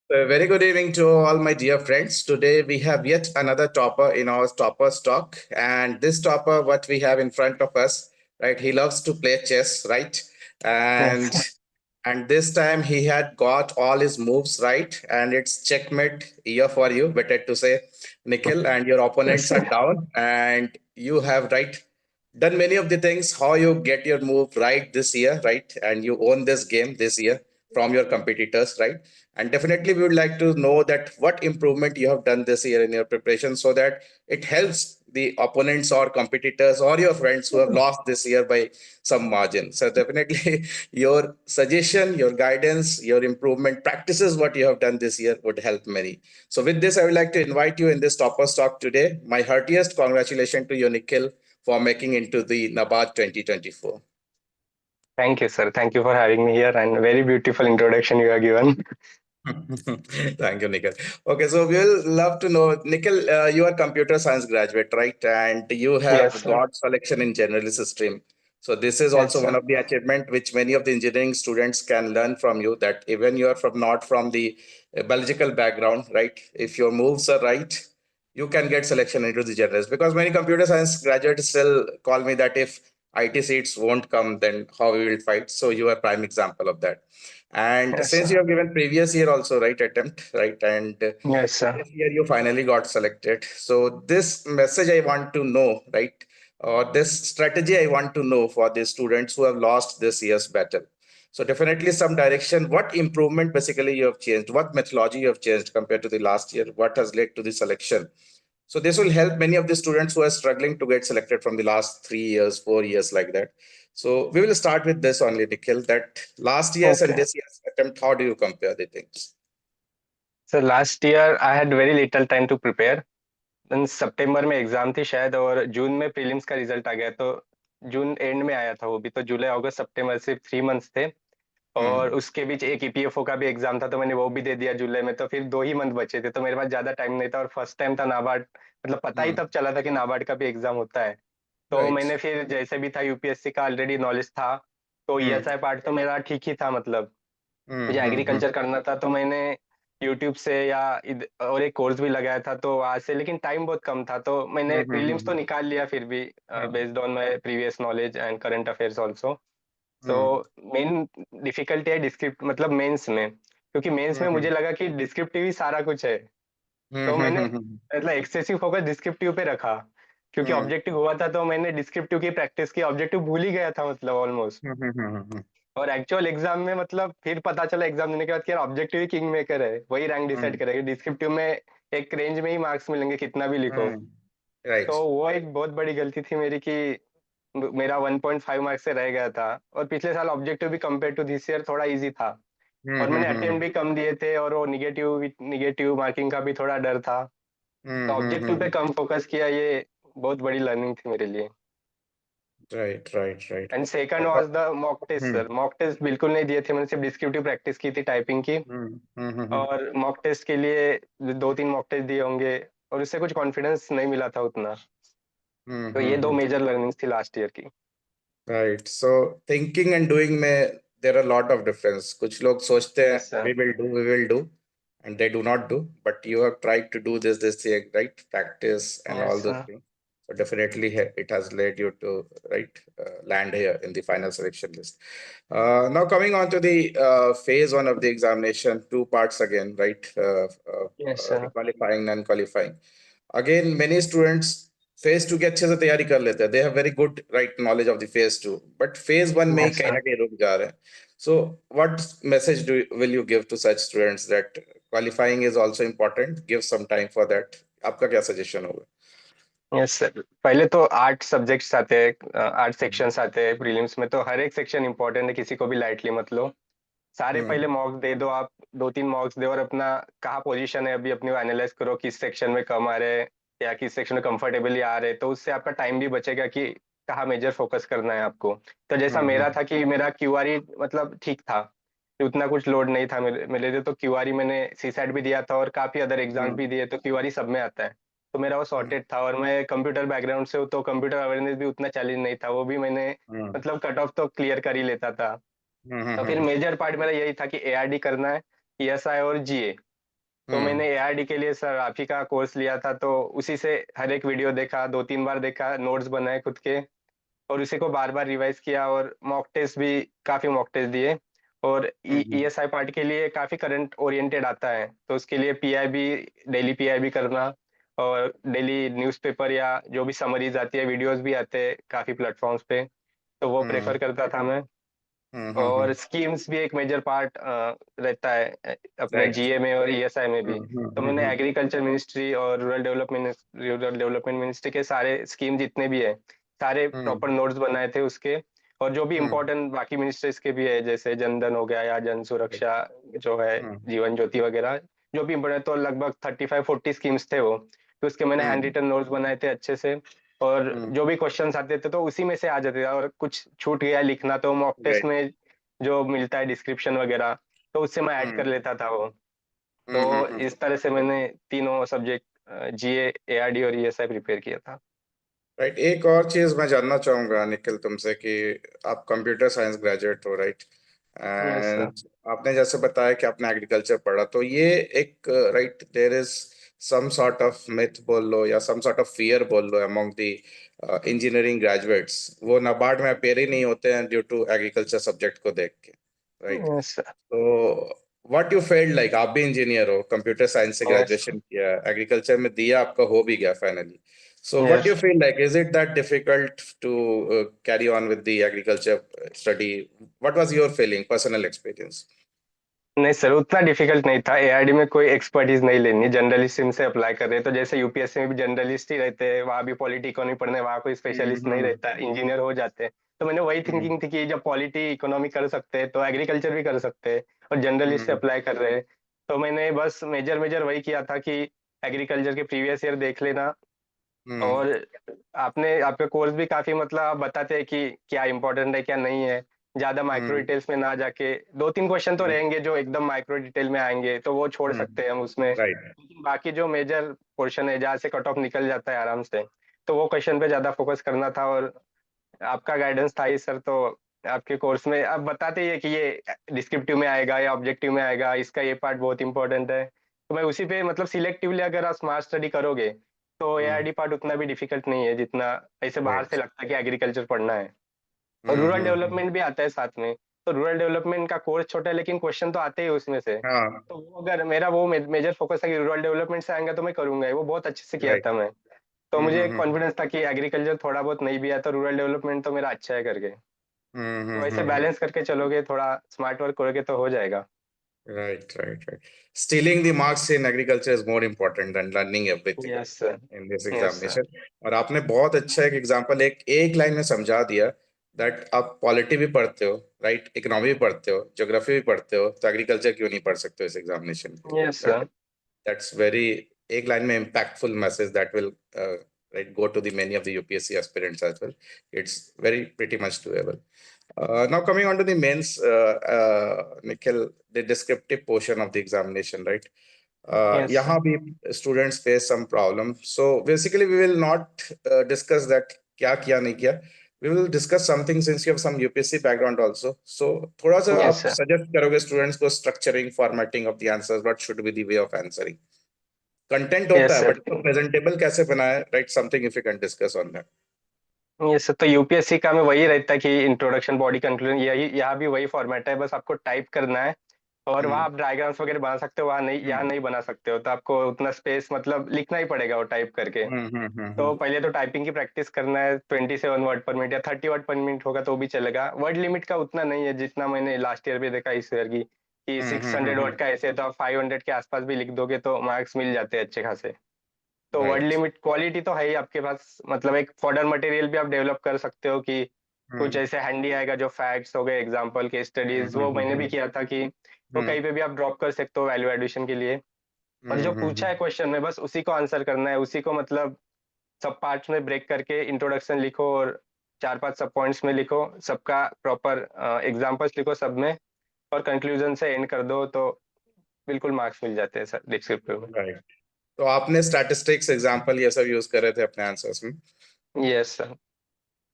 A very good evening to all my dear friends. Today we have yet another topper in our topper stock, and this topper, what we have in front of us, right? He loves to play chess, right? Yes, And and this time he had got all his moves right, and it's checkmate year for you, better to say, Nikhil. And your opponents yes, are down, and you have right done many of the things how you get your move right this year, right? And you own this game this year from your competitors, right? And definitely we would like to know that what improvement you have done this year in your preparation so that it helps the opponents or competitors or your friends who have lost this year by some margin. So definitely your suggestion, your guidance, your improvement practices, what you have done this year would help many. So with this, I would like to invite you in this topper stock today. My heartiest congratulations to you, Nikhil, for making into the NABARD 2024. thank you, sir. Thank you for having me here, and very beautiful introduction you have given. Thank you, Nikhil. Okay, so we'll love to know, Nikhil, you are computer science graduate, right? And you Yes, have sir. got selection in generalist stream. So this is Yes, also one sir. of the achievement which many of the engineering students can learn from you. That even you are from not from the biological background, right? If your moves are right, you can get selection into the generalist. Because many computer science graduates still call me that if IT seats won't come, then how we will fight. So you are prime example of that. And Yes, since sir. you have given previous year also right attempt, right, and Yes, sir. this year you finally got selected. So this message I want to know, right, or this strategy I want to know for the students who have lost this year's battle. So definitely some direction. What improvement basically you have changed? What methodology you have changed compared to the last year? What has led to the selection? So this will help many of the students who are struggling to get selected from the last 3 years, 4 years like that. So we will start with this only, Nikhil, that last year's and Okay. this year's attempt, how do you compare the things? So last year I had very little time to prepare. then सितंबर में exam थी शायद, और जून में prelims का result आ गया, तो जून and में आया था वो भी, तो जुलाई अगस्त सितंबर सिर्फ 3 मंथ्स थे। और Hmm. उसके बीच एक ईपीएफओ का भी एग्जाम था, तो मैंने वो भी दे दिया जुलाई में, तो फिर 2 ही मंथ बचे थे, तो मेरे पास ज्यादा टाइम नहीं था, और फर्स्ट टाइम था नाबार्ड, मतलब पता ही Hmm. तब चला था कि नाबार्ड का भी एग्जाम होता है। तो Right. मैंने फिर जैसे भी था यूपीएससी का ऑलरेडी नॉलेज था, तो Hmm. ईएसआई पार्ट तो मेरा ठीक ही था, मतलब Hmm. मुझे Hmm. Hmm. एग्रीकल्चर करना था, तो मैंने यूट्यूब से या और एक कोर्स भी लगाया था, तो वहां से, लेकिन टाइम बहुत कम था, तो मैंने Hmm. Hmm. प्रीलिम्स तो Hmm. निकाल लिया फिर भी, Hmm. Based on my previous knowledge and current affairs also. तो Hmm. मेन डिफिकल्टी है डिस्क्रिप्ट, मतलब मेंस में, क्योंकि मेंस में Hmm. मुझे लगा कि डिस्क्रिप्टिव ही सारा कुछ है, Hmm. तो Hmm. मैंने Hmm. मतलब एक्सेसिव फोकस डिस्क्रिप्टिव पे रखा, क्योंकि Hmm. ऑब्जेक्टिव हुआ था, तो मैंने डिस्क्रिप्टिव की प्रैक्टिस की, ऑब्जेक्टिव भूल ही गया था मतलब almost. Hmm. Hmm. Hmm. Hmm. और एक्चुअल एग्जाम में मतलब फिर पता चला एग्जाम देने के बाद कि यार ऑब्जेक्टिव ही किंग मेकर है, वही रैंक डिसाइड Hmm. करेगा, डिस्क्रिप्टिव में एक रेंज में ही मार्क्स मिलेंगे कितना भी लिखो। Hmm. Right. तो वो एक बहुत बड़ी गलती थी मेरी कि मेरा 1.5 मार्क्स से रह गया था, और पिछले साल ऑब्जेक्टिव भी कंपेयर टू दिस ईयर थोड़ा इजी था, Hmm. और Hmm. मैंने अटेम्प्ट Hmm. भी कम दिए थे, और वो निगेटिव मार्किंग का भी थोड़ा डर था, तो Hmm. Hmm. ऑब्जेक्टिव पे Hmm. कम फोकस किया, ये बहुत बड़ी लर्निंग थी मेरे लिए। Right. Right. Right. And second Uh, was the mock test hmm. Sir, mock test बिल्कुल नहीं दिए थे, मैंने सिर्फ डिस्क्रिप्टिव प्रैक्टिस की थी टाइपिंग की, Hmm. Hmm. Hmm. और मॉक टेस्ट के लिए 2-3 मॉक टेस्ट दिए होंगे, और उससे कुछ कॉन्फिडेंस नहीं मिला था उतना। Hmm. तो ये Hmm. दो Hmm. मेजर लर्निंग्स थी लास्ट ईयर की। Right so thinking and doing में there are lot of difference कुछ लोग सोचते हैं yes sir. We will do and they do not do but you have tried to do this thing right practice and yes all those sir. Things so definitely it has led you to right land here in the final selection list. Now coming on to the phase one of the examination, two parts again, right? Yes sir. Qualifying, non-qualifying. Again, many students phase two की अच्छे से तैयारी कर लेते हैं they have very good right knowledge of the phase two but phase one में ही yes कहीं sir. ना कहीं रुक जा रहे हैं so what message do will you give to such students that qualifying is also important give some time for that आपका क्या सजेशन होगा यस सर, पहले तो 8 सब्जेक्ट्स आते हैं, 8 सेक्शंस आते हैं प्रीलिम्स में, तो हर एक सेक्शन इंपॉर्टेंट है, किसी को भी लाइटली मत लो। सारे पहले हम्म मॉक दे दो आप, 2-3 मॉक्स दे, और अपना कहाँ पोजीशन है अभी अपनी एनालाइज करो, किस सेक्शन में कम आ रहे हैं या किस सेक्शन में कंफर्टेबली आ रहे हैं, तो उससे आपका टाइम भी बचेगा कि कहाँ मेजर फोकस करना है आपको। तो जैसा मेरा हम्म था कि मेरा क्यूआरई मतलब ठीक था, उतना कुछ लोड नहीं था मेरे मेरे लिए, तो क्यूआरई मैंने सी सेट भी दिया था और काफी अदर एग्जाम हम्म भी दिए, तो क्यूआरई सब में आता है, तो मेरा वो हम्म सॉर्टेड था। और मैं कंप्यूटर बैकग्राउंड से हूँ, तो कंप्यूटर अवेयरनेस भी उतना चैलेंज नहीं था, वो भी मैंने हम्म मतलब कट ऑफ तो क्लियर कर ही लेता था। तो फिर हम्म मेजर पार्ट मेरा यही था कि एआरडी करना है, ईएसआई और जीए। तो हम्म मैंने एआरडी के लिए सर आप ही का कोर्स लिया था, तो उसी से हर एक वीडियो देखा, 2-3 बार देखा, नोट्स बनाए खुद के, और उसी को बार बार रिवाइज किया, और मॉक टेस्ट भी काफी मॉक टेस्ट दिए। और हम्म ईएसआई पार्ट के लिए काफी करंट ओरिएंटेड आता है, तो उसके लिए पीआईबी, डेली पीआईबी करना, और डेली न्यूज़पेपर या जो भी समरीज आती है, वीडियोस भी आते हैं काफी प्लेटफॉर्म्स पे, तो वो हम्म प्रेफर करता था मैं। और हम्म। स्कीम्स भी एक मेजर पार्ट रहता है अपने राइट। जीए में और ईएसआई में भी। तो मैंने हम्म। एग्रीकल्चर मिनिस्ट्री और रूरल डेवलपमेंट मिनिस्ट्री के सारे स्कीम जितने भी है, सारे हम्म प्रॉपर नोट्स बनाए थे उसके। और जो भी हम्म इम्पोर्टेंट बाकी मिनिस्ट्रीज के भी है, जैसे जन धन हो गया या जन सुरक्षा जो है, हम्म जीवन ज्योति वगैरह, जो भी इम्पोर्टेंट, तो लगभग 35-40 स्कीम्स थे वो। तो उसके मैंने हैंड हम्म रिटन नोट्स बनाए थे अच्छे से, और हम्म। जो भी क्वेश्चंस आते थे तो उसी में से आ जाते थे, और कुछ छूट गया लिखना तो मॉक टेस्ट राइट। में जो मिलता है डिस्क्रिप्शन वगैरह, तो उससे मैं ऐड कर हम्म लेता था वो। तो हम्म। इस तरह से मैंने तीनों सब्जेक्ट, जीए, एआरडी और ईएसआई प्रिपेयर किया था। राइट। एक और चीज मैं जानना चाहूंगा निखिल तुमसे कि आप कंप्यूटर साइंस ग्रेजुएट हो, राइट? Yes sir. एंड आपने जैसे बताया कि आपने एग्रीकल्चर पढ़ा, तो ये एक right, there is some sort of myth बोल लो या सम सॉर्ट ऑफ फियर बोल लो अमंग द इंजीनियरिंग ग्रेजुएट्स, वो नाबार्ड में अपेयर ही नहीं होते हैं ड्यू टू एग्रीकल्चर सब्जेक्ट को देख के, राइट? Yes sir. तो व्हाट यू फेल्ड लाइक, आप भी इंजीनियर हो, कंप्यूटर साइंस से यस। ग्रेजुएशन किया, एग्रीकल्चर में दिया, आपका हो भी गया finally. So what do yes. you feel like? Is it that difficult to carry on with the agriculture study? What was your feeling, personal experience? नहीं सर, उतना डिफिकल्ट नहीं था। एआरडी में कोई एक्सपर्टीज नहीं लेनी, जनरलिस्ट से अप्लाई कर रहे हैं, तो जैसे यूपीएससी में भी जनरलिस्ट ही रहते हैं, वहाँ भी पॉलिटी इकोनॉमी पढ़ने, वहाँ कोई स्पेशलिस्ट नहीं हम्म रहता, इंजीनियर हो जाते हैं। तो मैंने वही हम्म थिंकिंग थी कि जब पॉलिटी इकोनॉमी कर सकते हैं तो एग्रीकल्चर भी कर सकते हैं, और जनरलिस्ट से हम्म अप्लाई कर रहे हैं। तो मैंने बस मेजर मेजर वही किया था कि एग्रीकल्चर के प्रीवियस ईयर देख लेना, हम्म और आपने आपका कोर्स भी काफी मतलब आप बताते हैं कि क्या इंपॉर्टेंट है क्या नहीं है, ज्यादा माइक्रो हम्म डिटेल्स में ना जाके। 2-3 क्वेश्चन तो रहेंगे जो एकदम माइक्रो डिटेल में आएंगे, तो वो छोड़ सकते हैं हम उसमें। राइट। लेकिन बाकी जो मेजर पोर्शन है जहाँ से कट ऑफ निकल जाता है आराम से, तो वो क्वेश्चन पे ज्यादा फोकस करना था। और आपका गाइडेंस था ही सर, तो आपके कोर्स में आप बताते ही है कि ये डिस्क्रिप्टिव में आएगा या ऑब्जेक्टिव में आएगा, इसका ये पार्ट बहुत इंपॉर्टेंट है। तो मैं उसी पे मतलब सिलेक्टिवली अगर आप स्मार्ट स्टडी करोगे, तो एआरडी पार्ट उतना भी डिफिकल्ट नहीं है जितना ऐसे बाहर से राइट। लगता है कि एग्रीकल्चर पढ़ना है। और रूरल हम्म। डेवलपमेंट भी आता है साथ में, तो रूरल डेवलपमेंट का कोर्स छोटा है लेकिन क्वेश्चन तो आते ही उसमें से। हाँ। तो वो अगर मेरा वो मेजर फोकस है कि रूरल डेवलपमेंट से आएंगे तो मैं करूंगा ही, वो बहुत अच्छे से किया राइट। था मैं। तो मुझे हम्म। कॉन्फिडेंस था कि एग्रीकल्चर थोड़ा बहुत नहीं भी आता तो रूरल डेवलपमेंट तो मेरा अच्छा है करके। तो ऐसे हम्म। बैलेंस करके चलोगे, थोड़ा स्मार्ट वर्क करोगे तो हो जाएगा। Right, right, right. Stealing the marks in agriculture is more important than learning everything yes sir. in this yes sir. examination. और आपने बहुत अच्छा एक एग्जांपल एक एक लाइन में समझा दिया दैट आप पॉलिटी भी पढ़ते हो, राइट, इकोनॉमी भी पढ़ते हो, ज्योग्राफी भी पढ़ते हो, तो एग्रीकल्चर क्यों नहीं पढ़ सकते हो इस एग्जामिनेशन के लिए? Yes sir. That's very एक लाइन में impactful message that will right go to the many of the UPSC aspirants as well. It's very pretty much doable. Now coming on to the mains, Nikhil, the descriptive portion of the examination, right? Yes यहाँ sir. भी students face some problem. So basically, we will not discuss that क्या किया नहीं किया. We will discuss something since you have some UPSC background also. So थोड़ा सा yes आप sir. suggest करोगे students को structuring, formatting of the answers, what should be the way of answering? Content होता यस है बट सर। इसको presentable कैसे बनाए, right? Something if you can discuss on that. Yes sir, तो UPSC का में वही रहता है कि इंट्रोडक्शन, बॉडी कंक्लूजन, यही यहाँ भी वही फॉर्मेट है, बस आपको टाइप करना है। और वहाँ हम्म आप डायग्राम्स वगैरह बना सकते हो, वहाँ नहीं, यहाँ हम्म नहीं बना सकते हो, तो आपको उतना स्पेस मतलब लिखना ही पड़ेगा वो टाइप करके। तो पहले तो टाइपिंग की प्रैक्टिस करना है, 27 वर्ड पर मिनट या 30 वर्ड पर मिनट होगा तो भी चलेगा। वर्ड लिमिट का उतना नहीं है जितना मैंने लास्ट ईयर भी देखा इस ईयर की, कि 600 वर्ड का ऐसे, तो आप 500 के आसपास भी लिख दोगे तो मार्क्स मिल जाते हैं अच्छे खासे। तो वर्ड राइट। लिमिट, क्वालिटी तो है ही आपके पास, मतलब एक फॉर्डर मटेरियल भी आप डेवलप कर सकते हो कि कुछ हम्म ऐसे हैंडी आएगा, जो फैक्ट्स हो गए, एग्जांपल के स्टडीज, वो मैंने भी किया था कि वो हम्म कहीं पे भी आप ड्रॉप कर सकते हो वैल्यू एडिशन के लिए। और जो पूछा है क्वेश्चन में बस उसी को आंसर करना है, उसी को मतलब सब पार्ट्स में ब्रेक करके इंट्रोडक्शन लिखो, और 4-5 सब पॉइंट्स में लिखो, सबका प्रॉपर एग्जांपल्स लिखो सब में, और कंक्लूजन से एंड कर दो, तो बिल्कुल मार्क्स मिल जाते हैं सर डिस्क्रिप्टिव में। राइट। तो आपने स्टैटिस्टिक्स एग्जांपल ये सब यूज कर रहे थे अपने आंसर्स में? Yes sir.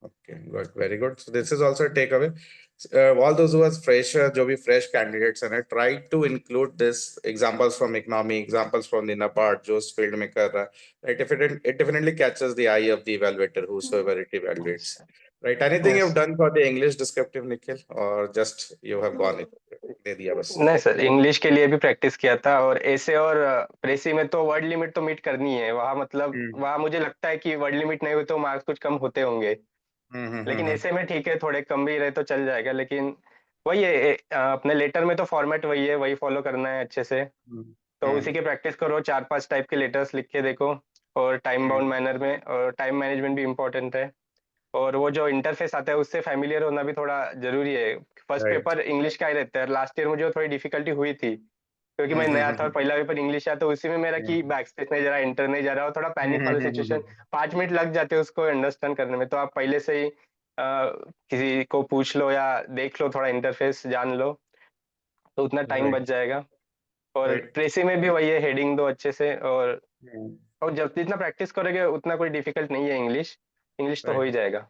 Okay, good, very good. So this is also take away. all those who are fresher, जो भी fresh candidates हैं, try to include this examples from economy, examples from the NABARD, जो उस field में कर रहा है, right? If it definitely catches the eye of the evaluator, whosoever it evaluates, right? Anything you've yes done for the English descriptive, Nikhil, or just you have gone it, दे दिया बस? नहीं sir, English के लिए भी practice किया था, और ऐसे और प्रेसी में तो वर्ड लिमिट तो मीट करनी है वहाँ, मतलब हम्म वहाँ मुझे लगता है कि वर्ड लिमिट नहीं हुई तो मार्क्स कुछ कम होते होंगे। लेकिन हम्म। ऐसे में ठीक है, थोड़े कम भी रहे तो चल जाएगा। लेकिन वही है, अपने लेटर में तो फॉर्मेट वही है, वही फॉलो करना है अच्छे से। तो उसी हम्म की प्रैक्टिस करो, 4-5 टाइप के लेटर्स लिख के देखो, और टाइम बाउंड मैनर में, और टाइम मैनेजमेंट भी इम्पोर्टेंट है। और वो जो इंटरफेस आता है उससे फैमिलियर होना भी थोड़ा जरूरी है। First right. पेपर इंग्लिश का ही रहता है, लास्ट ईयर मुझे थोड़ी डिफिकल्टी हुई थी क्योंकि मैं नया था और पहला पेपर इंग्लिश आया, तो उसी में मेरा कि बैक स्पेस नहीं जा रहा, इंटर नहीं जा रहा, और थोड़ा पैनिक वाला सिचुएशन, 5 मिनट लग जाते हैं उसको अंडरस्टैंड करने में। तो आप पहले से ही किसी को पूछ लो या देख लो, थोड़ा इंटरफेस जान लो, तो उतना टाइम बच राइट जाएगा। और राइट। ट्रेसी में भी वही है, हेडिंग दो अच्छे से, और जब जितना प्रैक्टिस करोगे उतना कोई डिफिकल्ट नहीं है इंग्लिश। इंग्लिश तो हो ही राइट। जाएगा।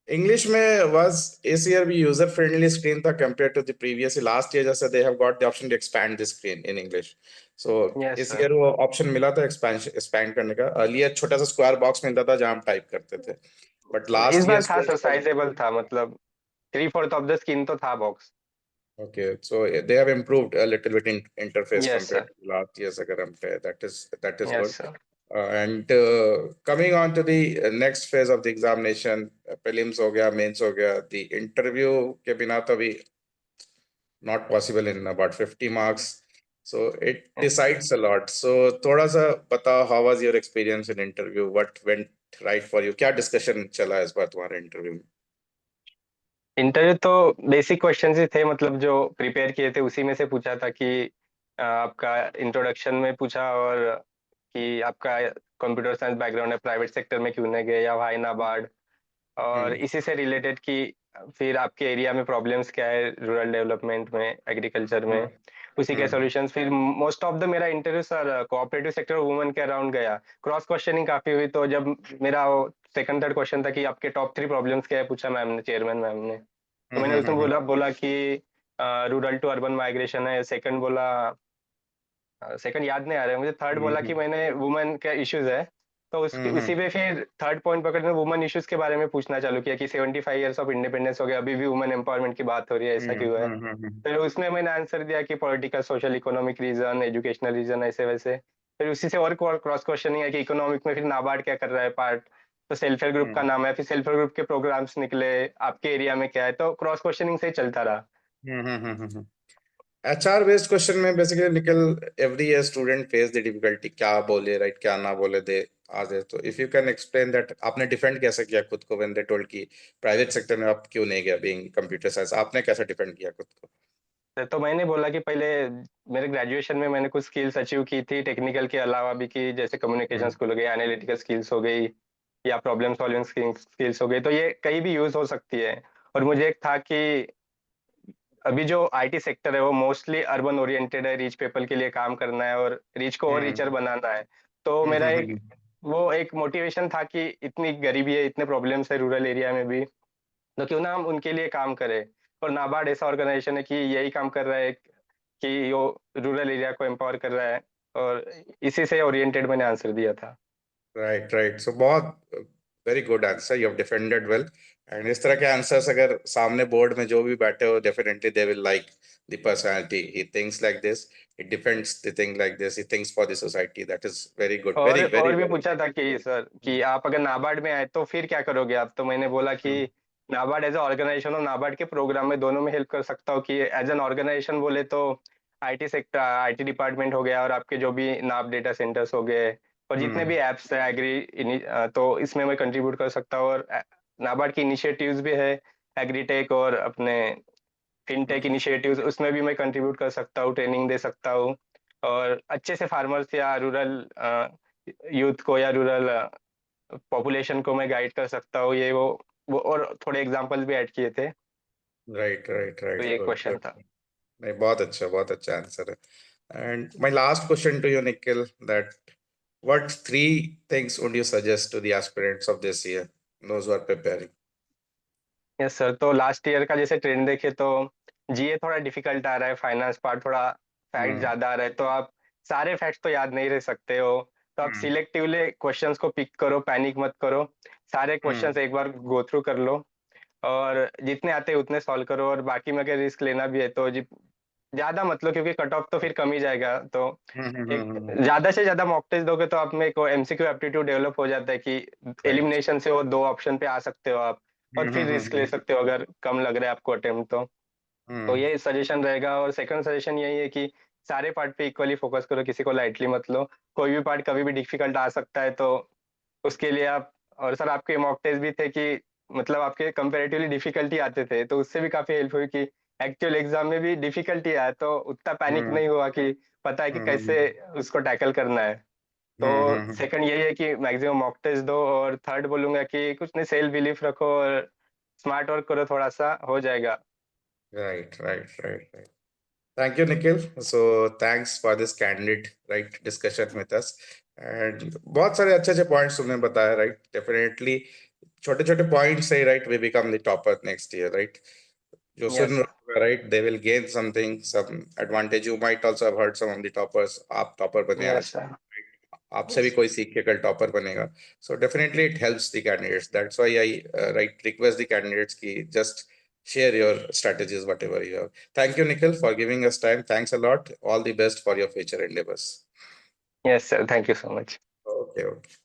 इंग्लिश में was इस ईयर भी यूजर फ्रेंडली स्क्रीन था compared to the previous last year, जैसे they have got the option to expand the screen in English, so yes इस सर। ईयर वो ऑप्शन मिला था एक्सपैंड करने का। अर्लियर छोटा सा स्क्वायर बॉक्स मिलता था जहां हम टाइप करते थे, बट इस लास्ट बार था ईयर सर, साइजेबल था, मतलब 3/4 ऑफ द स्क्रीन तो था box. okay, so they have improved a little bit in interface yes compared sir. to last year's अगर हम कहें, that is good. Yes sir. And coming on to the next phase of the examination, prelims हो गया, mains हो गया, the interview के बिना तो अभी not possible in about 50 marks, so it decides a lot. So थोड़ा सा बताओ, how was your experience in interview, what went right for you, क्या discussion चला इस बार तुम्हारे interview में? इंटरव्यू तो बेसिक क्वेश्चंस ही थे, मतलब जो प्रिपेयर किए थे उसी में से पूछा था कि आपका इंट्रोडक्शन में पूछा, और कि आपका कंप्यूटर साइंस बैकग्राउंड है, प्राइवेट सेक्टर में क्यों नहीं गए, या वाई नाबार्ड, और हम्म इसी से रिलेटेड कि फिर आपके एरिया में प्रॉब्लम्स क्या है, रूरल डेवलपमेंट में, एग्रीकल्चर में, उसी के हम्म सॉल्यूशंस। फिर मोस्ट ऑफ द मेरा interview sir cooperative sector women के अराउंड गया, क्रॉस क्वेश्चनिंग काफी हुई। तो जब मेरा सेकंड थर्ड क्वेश्चन था कि आपके टॉप 3 प्रॉब्लम्स क्या है, पूछा मैम ने, चेयरमैन मैम ने, तो मैंने उसमें हम्म। बोला बोला कि रूरल टू अर्बन माइग्रेशन है। सेकंड बोला, सेकंड याद नहीं आ रहा है मुझे, थर्ड बोला कि मैंने वुमेन का इश्यूज है। तो उसके उसी पे फिर थर्ड पॉइंट पकड़ में वुमेन इश्यूज के बारे में पूछना चालू किया कि 75 ईयर्स ऑफ इंडिपेंडेंस हो गया, अभी भी वुमेन एम्पावरमेंट की बात हो रही है, ऐसा क्यों है। फिर उसमें मैंने आंसर दिया कि political, social, economic reason, educational reason, ऐसे वैसे। फिर उसी से और क्रॉस क्वेश्चनिंग है कि इकोनॉमिक में फिर नाबार्ड क्या कर रहा है पार्ट, तो सेल्फ हेल्प ग्रुप का नाम है, फिर सेल्फ हेल्प ग्रुप के प्रोग्राम्स निकले, आपके एरिया में क्या है, तो क्रॉस क्वेश्चनिंग से ही चलता रहा। HR बेस्ड क्वेश्चन में बेसिकली निकल every year student face the difficulty, क्या बोले राइट क्या ना बोले दे आगे। तो if you can explain that, आपने डिफेंड कैसे किया खुद को व्हेन दे टोल्ड कि प्राइवेट सेक्टर में आप क्यों नहीं गया, बीइंग कंप्यूटर साइंस, आपने कैसे डिफेंड किया खुद को? तो मैंने बोला कि पहले मेरे ग्रेजुएशन में मैंने कुछ स्किल्स अचीव की थी टेक्निकल के अलावा भी, कि जैसे कम्युनिकेशन हम्म स्किल हो गई, एनालिटिकल स्किल्स हो गई, या प्रॉब्लम सॉल्विंग स्किल्स हो गई, तो ये कहीं भी यूज हो सकती है। और मुझे एक था कि अभी जो आईटी सेक्टर है वो मोस्टली अर्बन ओरिएंटेड है, रिच पीपल के लिए काम करना है और रिच को और रिचर हम्म बनाना है। तो मेरा एक वो एक मोटिवेशन था कि इतनी गरीबी है, इतने प्रॉब्लम्स है रूरल एरिया में भी, तो क्यों ना हम उनके लिए काम करें। और नाबार्ड ऐसा ऑर्गेनाइजेशन है कि यही काम कर रहा है कि वो रूरल एरिया को एम्पावर कर रहा है, और इसी से ओरिएंटेड मैंने आंसर दिया था। राइट राइट, सो बहुत very good answer, you have defended well. And इस तरह के आंसर्स अगर सामने बोर्ड में जो भी बैठे हो, definitely they will like the personality, he thinks like this, he defends the thing like this, he thinks for the society, that is very good, very और very भी very पूछा था कि सर कि आप अगर नाबार्ड में आए तो फिर क्या करोगे आप, तो मैंने बोला कि नाबार्ड एज ए ऑर्गेनाइजेशन और नाबार्ड के प्रोग्राम में दोनों में हेल्प कर सकता हूँ। कि एज एन ऑर्गेनाइजेशन बोले तो आईटी सेक्टर, आईटी डिपार्टमेंट हो गया, और आपके जो भी नाब डेटा सेंटर्स हो गए, और जितने भी एप्स है एग्री, तो इसमें मैं कंट्रीब्यूट कर सकता हूँ। और नाबार्ड की इनिशिएटिव्स भी है, एग्रीटेक और अपने फिनटेक इनिशिएटिव्स, उसमें भी मैं कंट्रीब्यूट कर सकता हूँ, ट्रेनिंग दे सकता हूँ, और अच्छे से फार्मर्स या रूरल यूथ को या रूरल पॉपुलेशन को मैं गाइड कर सकता हूँ, ये वो और थोड़े एग्जांपल्स भी ऐड किए थे। राइट राइट तो राइट, ये गुड क्वेश्चन गुड। था। नहीं, बहुत अच्छा आंसर है। And my last question to you Nikhil, that what three things would you suggest to the aspirants of this year, those who are preparing? Yes sir, तो last year का जैसे trend देखे तो जीए थोड़ा डिफिकल्ट आ रहा है, फाइनेंस पार्ट थोड़ा fact हम्म ज्यादा आ रहा है, तो आप सारे फैक्ट्स तो याद नहीं रह सकते हो, तो आप हम्म सिलेक्टिवली क्वेश्चंस को पिक करो, पैनिक मत करो, सारे हम्म क्वेश्चंस एक बार गो थ्रू कर लो और जितने आते हैं उतने सॉल्व करो, और बाकी में अगर रिस्क लेना भी है तो ज्यादा मत लो, क्योंकि कट ऑफ तो फिर कम ही जाएगा, तो एक ज्यादा से ज्यादा मॉक टेस्ट दोगे तो आप में को एमसीक्यू एप्टीट्यूड डेवलप हो जाता है कि राइट एलिमिनेशन से वो 2 ऑप्शन पे आ सकते हो आप, और फिर रिस्क ले सकते हो अगर कम लग रहा है आपको अटेम्प्ट तो हम्म ये सजेशन रहेगा। और सेकंड सजेशन यही है कि सारे पार्ट पे इक्वली फोकस करो, किसी को लाइटली मत लो, कोई भी पार्ट कभी भी डिफिकल्ट आ सकता है, तो उसके लिए आप, और सर आपके मॉक टेस्ट भी थे कि मतलब आपके कंपैरेटिवली डिफिकल्टी आते थे, तो उससे भी काफी हेल्प हुई कि एक्चुअल एग्जाम में भी डिफिकल्टी आया तो उतना पैनिक हम्म नहीं हुआ, कि पता है कि कैसे हम्म उसको टैकल करना है। तो सेकंड यही है कि मैक्सिमम मॉक टेस्ट दो, और थर्ड बोलूंगा कि कुछ नहीं, सेल्फ बिलीफ रखो और स्मार्ट वर्क करो, थोड़ा सा हो जाएगा। Right right right right Thank you, Nikhil. So thanks for this candid, right, discussion with us. And बहुत सारे अच्छे अच्छे पॉइंट्स तुमने बताया, right? Definitely छोटे छोटे पॉइंट्स से, right, we become the topper next year, right? जो सुन यस रहे होगा, right, they will gain something, some advantage. You might also have heard some of the toppers. आप टॉपर बने यस आज, सर। आपसे भी कोई सीख के कल टॉपर बनेगा. So definitely it helps the candidates. That's why I right request the candidates ki just share your strategies whatever you have. Thank you, Nikhil, for giving us time. Thanks a lot. All the best for your future endeavors. Yes sir, thank you so much. Okay, okay.